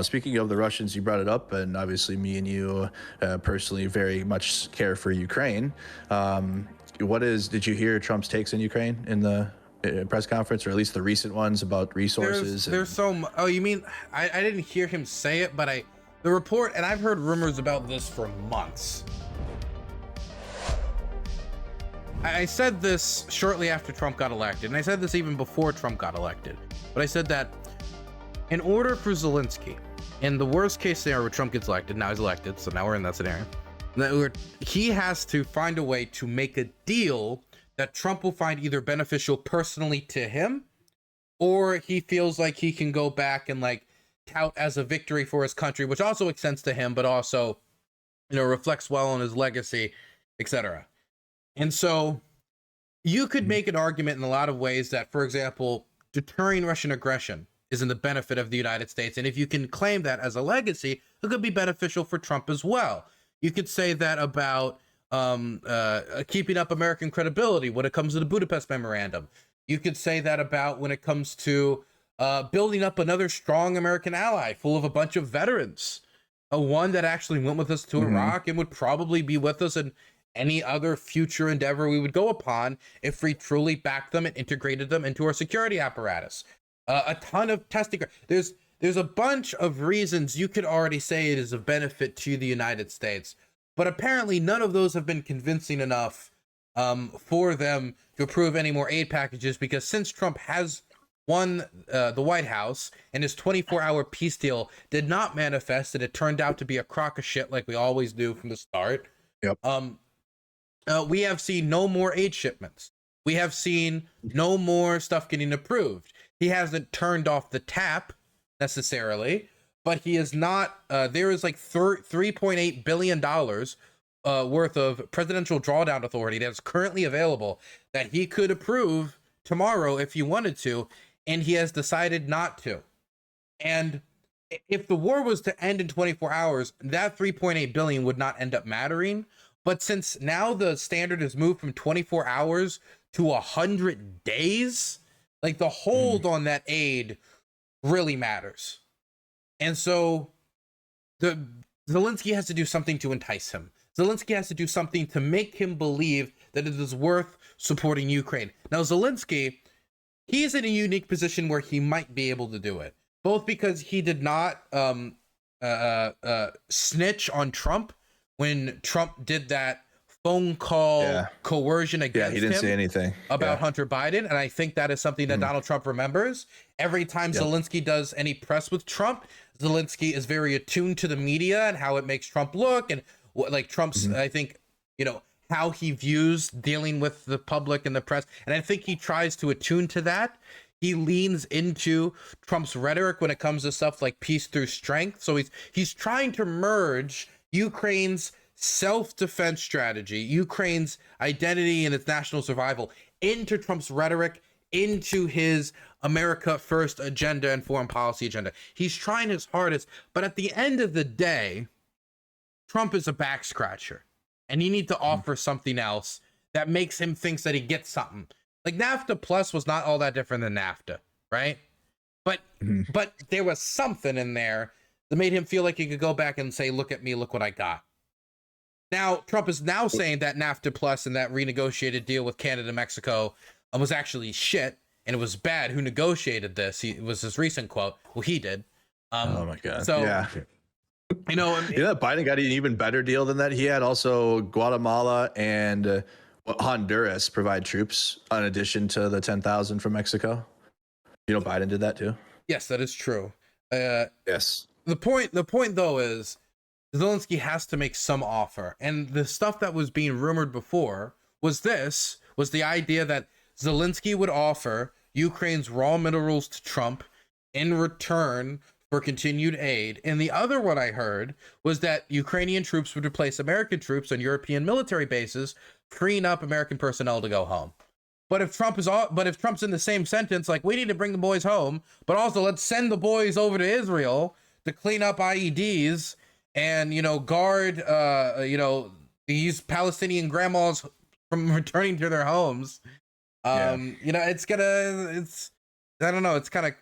Speaking of the Russians, you brought it up, and obviously me and you personally very much care for Ukraine. Did you hear Trump's takes in Ukraine in the press conference, or at least the recent ones about resources? Oh, you mean, I didn't hear him say it, but the report, and I've heard rumors about this for months. I said this shortly after Trump got elected, and I said this even before Trump got elected, but I said that in order for Zelensky, in the worst case scenario where Trump gets elected, now he's elected, so now we're in that scenario, he has to find a way to make a deal that Trump will find either beneficial personally to him, or he feels like he can go back and like tout as a victory for his country, which also extends to him, but also, reflects well on his legacy, etc. And so you could make an argument in a lot of ways that, for example, deterring Russian aggression is in the benefit of the United States. And if you can claim that as a legacy, it could be beneficial for Trump as well. You could say that about keeping up American credibility when it comes to the Budapest Memorandum. You could say that about when it comes to building up another strong American ally full of a bunch of veterans, one that actually went with us to Iraq and would probably be with us in any other future endeavor we would go upon if we truly backed them and integrated them into our security apparatus. A ton of testing. There's a bunch of reasons you could already say it is of benefit to the United States, but apparently none of those have been convincing enough for them to approve any more aid packages, because since Trump has won the White House and his 24-hour peace deal did not manifest, and it turned out to be a crock of shit like we always do from the start. Yep. We have seen no more aid shipments. We have seen no more stuff getting approved. He hasn't turned off the tap necessarily, but he is not. There is like $3.8 billion worth of presidential drawdown authority that's currently available that he could approve tomorrow if he wanted to, and he has decided not to. And if the war was to end in 24 hours, that $3.8 billion would not end up mattering. But since now the standard has moved from 24 hours to 100 days, like the hold on that aid really matters. And so Zelensky has to do something to entice him. Zelensky has to do something to make him believe that it is worth supporting Ukraine. Now, Zelensky, he's in a unique position where he might be able to do it, both because he did not snitch on Trump when Trump did that phone call coercion against him. He didn't say anything about Hunter Biden, and I think that is something that Donald Trump remembers. Every time Zelensky does any press with Trump, Zelensky is very attuned to the media and how it makes Trump look, and like Trump's, I think, how he views dealing with the public and the press, and I think he tries to attune to that. He leans into Trump's rhetoric when it comes to stuff like peace through strength. So he's trying to merge Ukraine's self-defense strategy, Ukraine's identity and its national survival, into Trump's rhetoric, into his America First agenda and foreign policy agenda. He's trying his hardest, but at the end of the day, Trump is a back scratcher, and you need to offer something else that makes him think that he gets something. Like NAFTA Plus was not all that different than NAFTA, right? But there was something in there that made him feel like he could go back and say, look at me, look what I got. Now, Trump is now saying that NAFTA Plus and that renegotiated deal with Canada and Mexico was actually shit, and it was bad. Who negotiated this? It was his recent quote. Well, he did. Oh my God. So, Biden got an even better deal than that. He had also Guatemala and Honduras provide troops in addition to the 10,000 from Mexico. Biden did that too. Yes, that is true. Yes. The point though is Zelensky has to make some offer, and the stuff that was being rumored before was the idea that Zelensky would offer Ukraine's raw minerals to Trump in return for continued aid. And the other one I heard was that Ukrainian troops would replace American troops on European military bases, freeing up American personnel to go home. But if Trump's in the same sentence, like, we need to bring the boys home, but also let's send the boys over to Israel to clean up IEDs and, guard, these Palestinian grandmas from returning to their homes. I don't know. It's kind of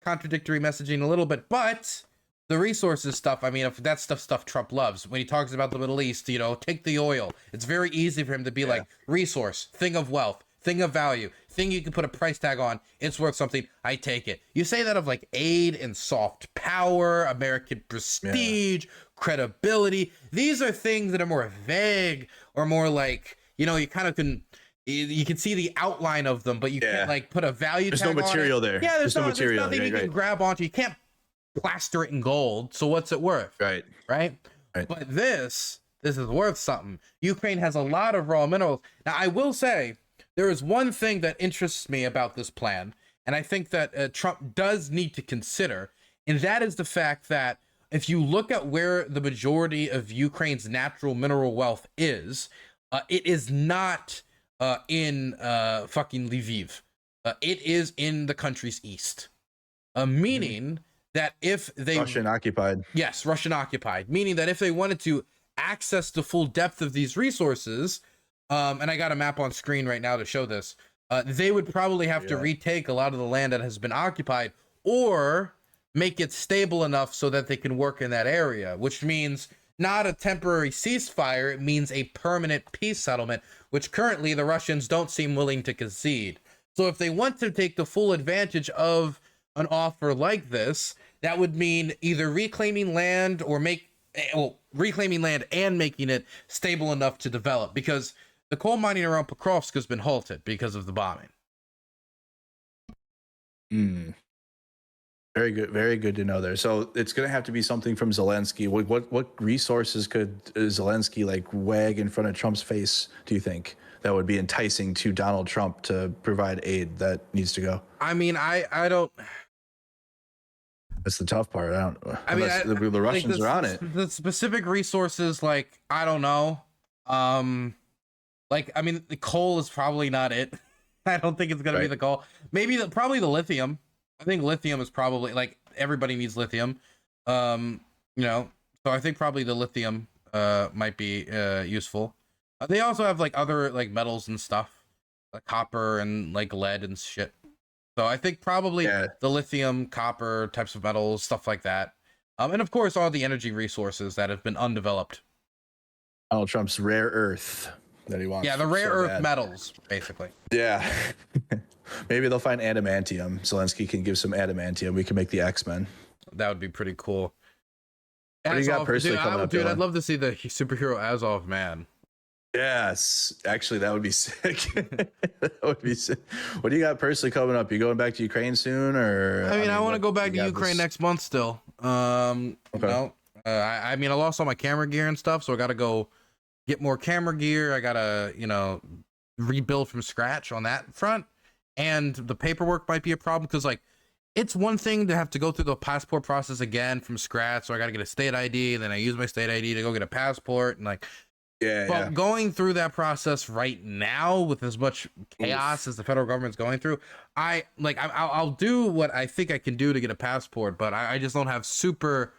contradictory messaging a little bit, but the resources stuff, I mean, if that's stuff Trump loves, when he talks about the Middle East, you know, take the oil. It's very easy for him to be like, resource, thing of wealth, thing of value, thing you can put a price tag on. It's worth something. I take it. You say that of like aid and soft power, American prestige, credibility. These are things that are more vague or more like, you know, you kind of can. You can see the outline of them, but you can't like put a value There's tag no material on it. there. Yeah, there's no material. nothing you can grab onto. You can't plaster it in gold. So what's it worth? Right. But this is worth something. Ukraine has a lot of raw minerals. Now, I will say there is one thing that interests me about this plan, and I think that Trump does need to consider, and that is the fact that if you look at where the majority of Ukraine's natural mineral wealth is, it is not in fucking Lviv. It is in the country's east. Meaning that if they... Russian occupied. Yes, Russian occupied. Meaning that if they wanted to access the full depth of these resources, and I got a map on screen right now to show this, they would probably have to retake a lot of the land that has been occupied or make it stable enough so that they can work in that area, which means not a temporary ceasefire, it means a permanent peace settlement, which currently the Russians don't seem willing to concede. So if they want to take the full advantage of an offer like this, that would mean either reclaiming land or reclaiming land and making it stable enough to develop, because the coal mining around Pokrovsk has been halted because of the bombing. Very good to know there. So it's going to have to be something from Zelensky. What resources could Zelensky like wag in front of Trump's face, do you think, that would be enticing to Donald Trump to provide aid that needs to go? I mean, I don't... That's the tough part. I mean, the Russians are on it. The specific resources, like, I don't know. Like, I mean, the coal is probably not it. I don't think it's going to be the coal. Maybe probably the lithium. I think lithium is probably, like, everybody needs lithium. You know, so I think probably the lithium might be useful. They also have like other like metals and stuff, like copper and like lead and shit. So I think probably the lithium, copper types of metals, stuff like that. And of course, all the energy resources that have been undeveloped. Donald Trump's rare earth that he wants. Yeah, the rare earth metals, basically. Yeah. Maybe they'll find adamantium. Zelensky can give some adamantium. We can make the X-Men. That would be pretty cool. What do you got personally coming up, dude, Dylan? I'd love to see the superhero Azov man. Yes, actually, that would be sick. That would be sick. What do you got personally coming up? You going back to Ukraine soon, or? I mean, I want to go back to Ukraine next month still. You know, I mean, I lost all my camera gear and stuff, so I got to go get more camera gear. I got to, you know, rebuild from scratch on that front. And the paperwork might be a problem because, like, it's one thing to have to go through the passport process again from scratch. So I got to get a state ID, and then I use my state ID to go get a passport, and like. But going through that process right now with as much chaos as the federal government's going through, I'll do what I think I can do to get a passport, but I just don't have super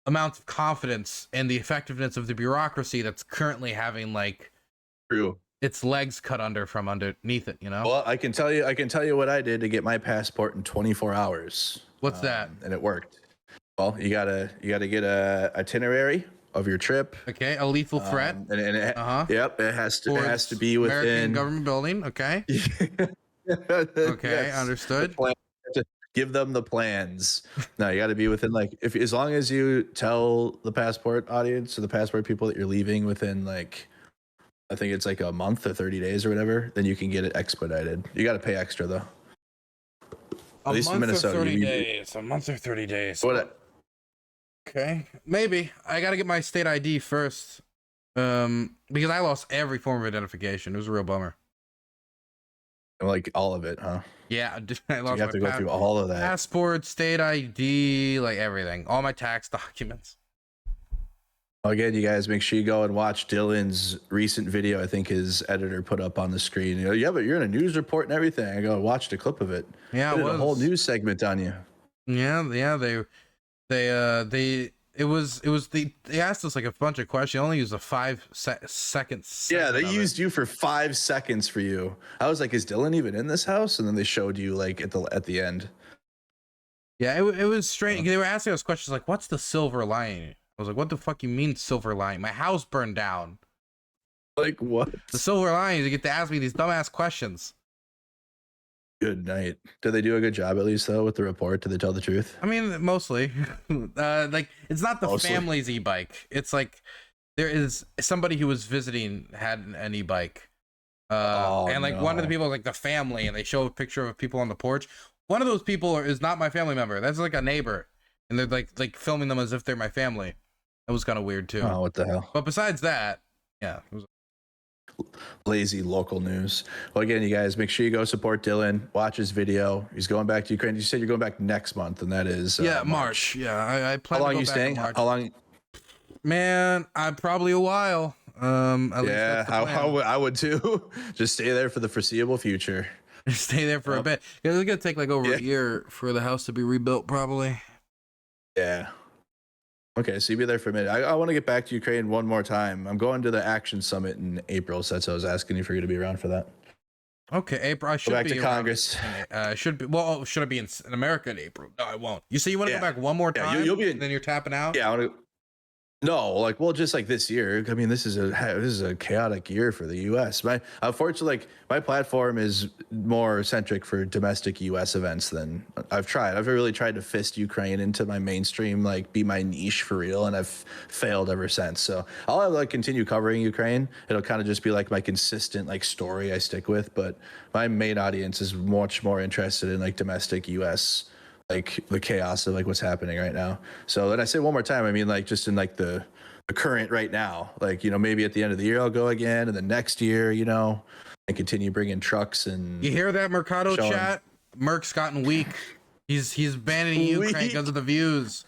amounts of confidence in the effectiveness of the bureaucracy that's currently having like its legs cut from underneath it, you know? Well, I can tell you what I did to get my passport in 24 hours. What's that? And it worked. Well, you gotta get a itinerary of your trip. Okay, a lethal threat. Yep, it has to be within American government building. Okay. Okay, yes. Understood. Give them the plans. No, you got to be within like as long as you tell the passport audience or the passport people that you're leaving within like I think it's like a month or 30 days or whatever, then you can get it expedited. You got to pay extra though. At least in Minnesota. 30 days. A month or 30 days. Okay, maybe I gotta get my state ID first, because I lost every form of identification. It was a real bummer. Like all of it, huh? Yeah, I lost. So you have to go through all of that. Passport, state ID, like everything, all my tax documents. Again, you guys make sure you go and watch Dylan's recent video. I think his editor put up on the screen. You know, yeah, but you're in a news report and everything. I go watch the clip of it. Yeah, it was a whole news segment on you. Yeah, they asked us like a bunch of questions. They only used a 5 seconds. Yeah, they used you for 5 seconds for you. I was like, is Dylan even in this house? And then they showed you like at the end. Yeah, it was strange. They were asking us questions like, "What's the silver lining?" I was like, "What the fuck you mean silver lining? My house burned down. Like what? The silver lining is you get to ask me these dumbass questions." Good night. Did they do a good job at least though with the report? Did they tell the truth? I mean, mostly. Like it's not the Mostly. family's e-bike. It's like there is somebody who was visiting had an e-bike. And like one of the people was like the family, and they show a picture of people on the porch. One of those people is not my family member. That's like a neighbor, and they're like filming them as if they're my family. That was kind of weird too. Oh, what the hell? But besides that, yeah, it was. Lazy local news. Well, again, you guys, make sure you go support Dylan. Watch his video. He's going back to Ukraine. You said you're going back next month, and that is March. Yeah, I plan. How long to go are you back staying? in March. How long? Man, I'm probably a while. At least Yeah, that's the plan. I would too. Just stay there for the foreseeable future. Stay there for a bit. It's gonna take like over a year for the house to be rebuilt, probably. Yeah. Okay, so you'll be there for a minute. I want to get back to Ukraine one more time. I'm going to the Action Summit in April, so that's why I was asking if you're going to be around for that. Okay, April. I should Go back be to around Congress. should be. Well, should I be in America in April? No, I won't. You say you want to go back one more time? You'll be and then you're tapping out. Yeah, I want to. No, like, well, just like this year. I mean, this is a chaotic year for the U.S. Unfortunately, like my platform is more centric for domestic U.S. events than I've tried. I've really tried to fist Ukraine into my mainstream, like be my niche for real, and I've failed ever since. So I'll like continue covering Ukraine. It'll kind of just be like my consistent like story I stick with, but my main audience is much more interested in like domestic U.S. like the chaos of like what's happening right now. So when I say one more time, I mean like just in like the current right now, like, you know, maybe at the end of the year I'll go again, and then next year, you know, and continue bringing trucks. And you hear that, Mercado chat? Merc's gotten weak. He's banning Ukraine because of the views.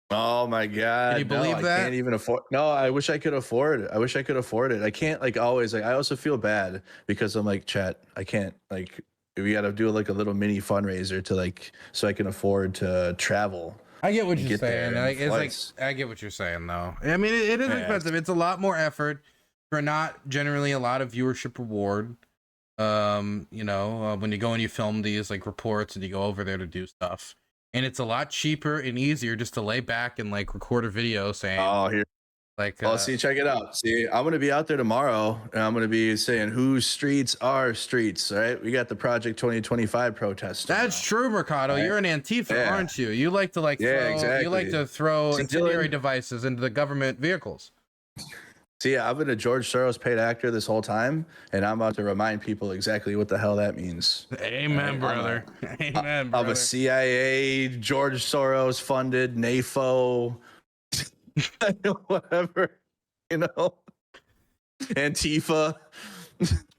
Oh my God. Can you believe that? I can't even afford. No, I wish I could afford it. I can't like always, like, I also feel bad because I'm like, chat, I can't, like, we got to do like a little mini fundraiser to like, so I can afford to travel. I get what you're saying. Like, it's like, I get what you're saying though. I mean, it is expensive. It's a lot more effort for not generally a lot of viewership reward. You know, when you go and you film these like reports and you go over there to do stuff, and it's a lot cheaper and easier just to lay back and like record a video saying, oh, here. Like, see, check it out. See, I'm going to be out there tomorrow, and I'm going to be saying whose streets are streets, all right? We got the Project 2025 protest. That's true, Mercado. Right? You're an Antifa, aren't you? You like to like you like to throw incendiary devices into the government vehicles. See, I've been a George Soros paid actor this whole time, and I'm about to remind people exactly what the hell that means. Amen, brother. Amen, brother. I'm a CIA, George Soros funded, NAFO, whatever, you know, Antifa.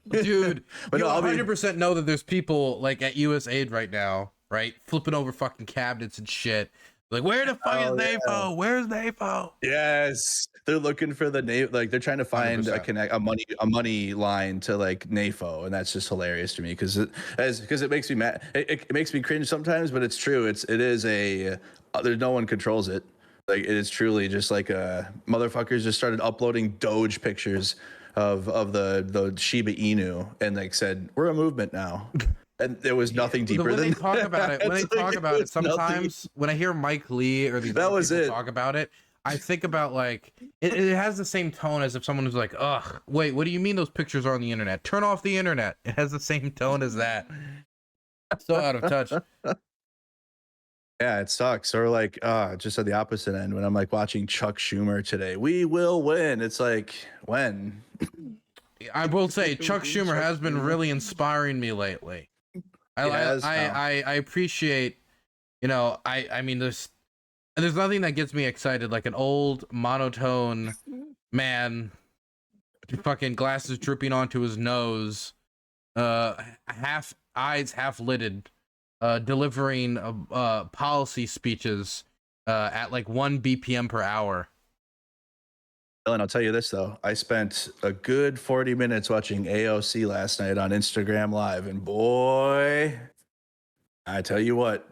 Dude, but you no, 100% know that there's people like at USAID right now, right? Flipping over fucking cabinets and shit. Like, where the fuck is NAFO? Yeah. Where's NAFO? Yes, they're looking for the NAFO. Like, they're trying to find a money line to like NAFO, and that's just hilarious to me because it makes me mad. It makes me cringe sometimes, but it's true. It is there's no one controls it. Like, it is truly just like motherfuckers just started uploading Doge pictures of the Shiba Inu and like said we're a movement now. And there was nothing deeper than that. When they talk about it, sometimes when I hear Mike Lee or these people talk about it, I think about like it has the same tone as if someone was like, ugh, wait, what do you mean those pictures are on the internet? Turn off the internet. It has the same tone as that. So out of touch. Yeah, it sucks. Or like just at the opposite end when I'm like watching Chuck Schumer today. We will win. It's like, when? I will say Chuck Schumer has been really inspiring me lately. I appreciate, you know, I mean, there's nothing that gets me excited like an old monotone man, fucking glasses drooping onto his nose, half eyes half lidded, delivering policy speeches at like 1 BPM per hour. And I'll tell you this though, I spent a good 40 minutes watching AOC last night on Instagram Live, and boy, I tell you what,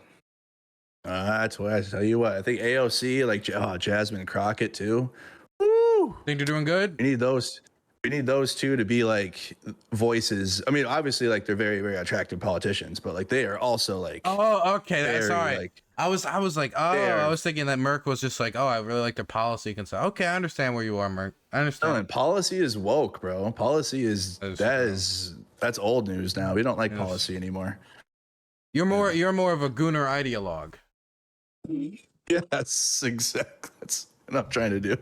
I think AOC, like Jasmine Crockett too. Woo! Think they're doing good? We need those two to be like voices. I mean, obviously, like they're very, very attractive politicians, but like they are also like. Oh, okay, that's all right. Like, I was like, oh, I There. was thinking that Merck was just like, oh, I really like their policy. Okay, I understand where you are, Merck. I understand. No, policy is woke, bro. Policy is that's old news now. We don't like Yes. policy anymore. You're more of a Gooner ideologue. Yeah, that's exactly that's what I'm trying to do.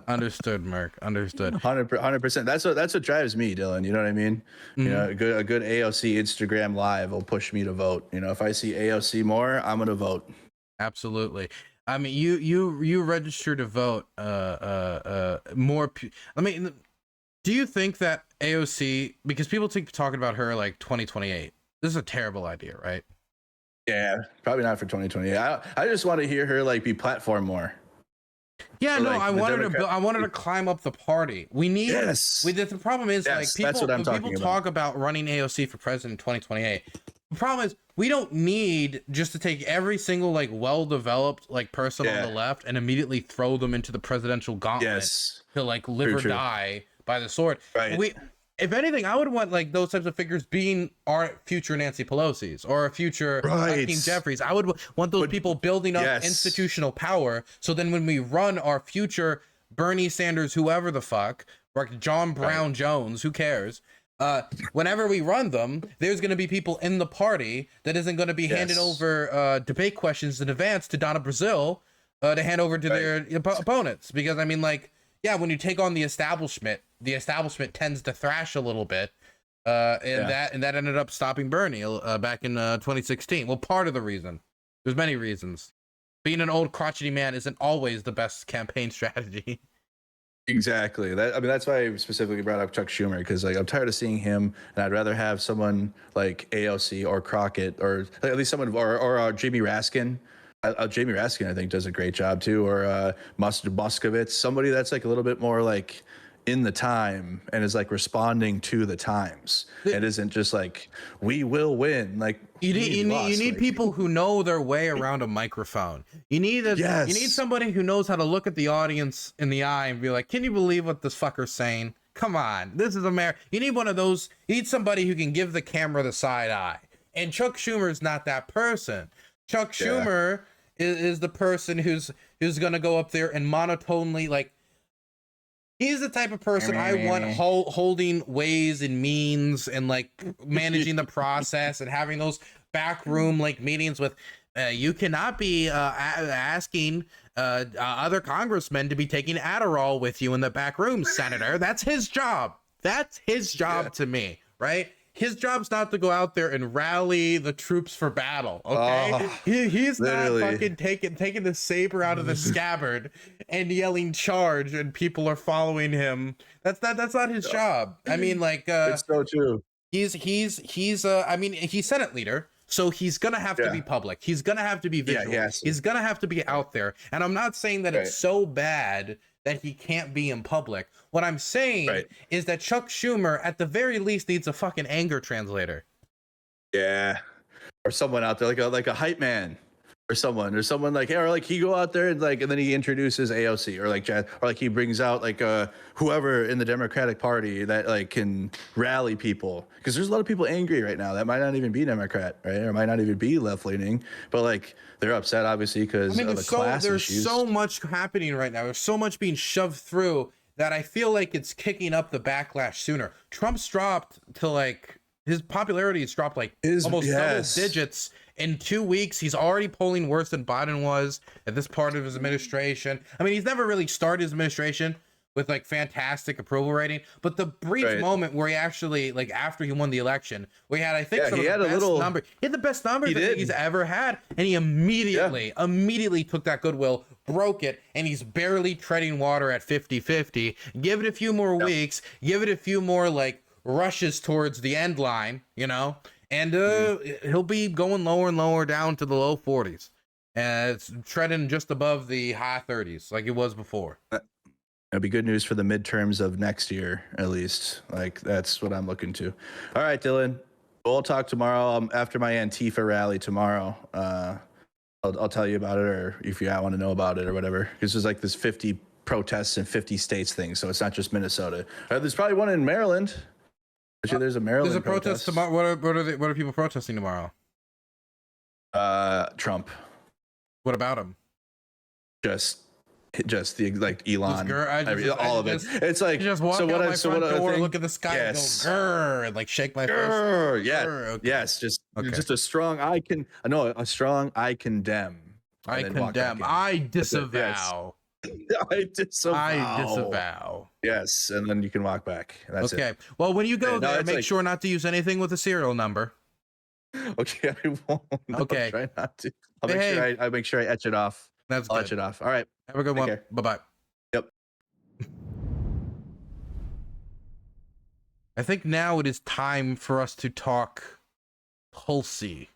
Understood, Merck. Understood. 100%. That's what drives me, Dylan. You know what I mean? Mm-hmm. You know, a good AOC Instagram live will push me to vote. You know, if I see AOC more, I'm gonna vote. Absolutely. I mean, you register to vote. More. I mean, do you think that AOC, because people keep talking about her like 2028? This is a terrible idea, right? Yeah, probably not for 2020. I just want to hear her like be platform more. Yeah, Or, no, like, I the wanted Democrat- to. I wanted to climb up the party. We need. Yes. The problem is Yes, like people. that's what I'm When talking people about. talk about running AOC for president in 2028. The problem is we don't need just to take every single like well-developed like person on the left and immediately throw them into the presidential gauntlet to like live or die by the sword. Right. If anything, I would want like those types of figures being our future Nancy Pelosi's or a future Hakeem Jeffries. I would want those people building up institutional power. So then when we run our future Bernie Sanders, whoever the fuck, or John Brown Jones, who cares? Whenever we run them, there's going to be people in the party that isn't going to be handing over debate questions in advance to Donna Brazile to hand over to their opponents. Because I mean, like, yeah, when you take on the establishment tends to thrash a little bit, and that ended up stopping Bernie back in 2016. Well, part of the reason. There's many reasons. Being an old crotchety man isn't always the best campaign strategy. Exactly. That's why I specifically brought up Chuck Schumer, because like I'm tired of seeing him, and I'd rather have someone like AOC or Crockett, or at least someone, or Jamie Raskin. Jamie Raskin, I think, does a great job too, or Moskovitz, somebody that's like a little bit more like in the time and is like responding to the times. It isn't just like we will win. Like you need people who know their way around a microphone. You need you need somebody who knows how to look at the audience in the eye and be like, "Can you believe what this fucker's saying? Come on, this is America." You need one of those. You need somebody who can give the camera the side eye. And Chuck Schumer is not that person. Chuck Schumer is the person who's gonna go up there and monotonely like. He's the type of person I want holding ways and means and like managing the process and having those backroom like meetings with. You cannot be asking other congressmen to be taking Adderall with you in the back room, Senator. That's his job. That's his job to me, right? His job's not to go out there and rally the troops for battle, okay? He's not fucking taking the saber out of the scabbard and yelling charge and people are following him. That's not his job. I mean, like it's so true. He's I mean, he's Senate leader, so he's gonna have to be public. He's gonna have to be visual. He's gonna have to be out there. And I'm not saying that it's so bad that he can't be in public. What I'm saying is that Chuck Schumer, at the very least, needs a fucking anger translator. Yeah, or someone out there like a hype man, or someone like, or like he go out there and like, and then he introduces AOC, or like he brings out like whoever in the Democratic Party that like can rally people, because there's a lot of people angry right now that might not even be Democrat, right, or might not even be left leaning, but like they're upset obviously because of the class issues. There's so much happening right now. There's so much being shoved through that I feel like it's kicking up the backlash sooner. Trump's dropped to like his popularity has dropped like almost double digits in 2 weeks. He's already polling worse than Biden was at this part of his administration. I mean, he's never really started his administration with like fantastic approval rating, but the brief moment where he actually, like after he won the election, where he had, I think, he had the best numbers that he's ever had, and he immediately took that goodwill, broke it, and he's barely treading water at 50-50. Give it a few more weeks, give it a few more like rushes towards the end line, you know, and he'll be going lower and lower down to the low 40s, and it's treading just above the high 30s like it was before. It'll be good news for the midterms of next year, at least. Like, that's what I'm looking to. All right, Dylan. We'll talk tomorrow after my Antifa rally tomorrow. I'll tell you about it, or if you want to know about it or whatever. Because there's like this 50 protests in 50 states thing, so it's not just Minnesota. There's probably one in Maryland. Actually, there's a Maryland There's a protest tomorrow. What are people protesting tomorrow? Trump. What about him? Just the like Elon, all of it. It's like just walk out my front door, look at the sky, and go grrr, and like shake my grrr, fist. Yeah, grrr, okay. Yes, just a strong I can. No, a strong I condemn. I condemn. I disavow. I disavow. I disavow. Yes, and then you can walk back. That's okay. it. Well, when you go there, make sure not to use anything with a serial number. Okay, I won't. No, okay. Try not to. I'll make sure I etch it off. That's I'll good. etch it off. All right. Have a good one. Bye-bye. Yep. I think now it is time for us to talk Pulsey.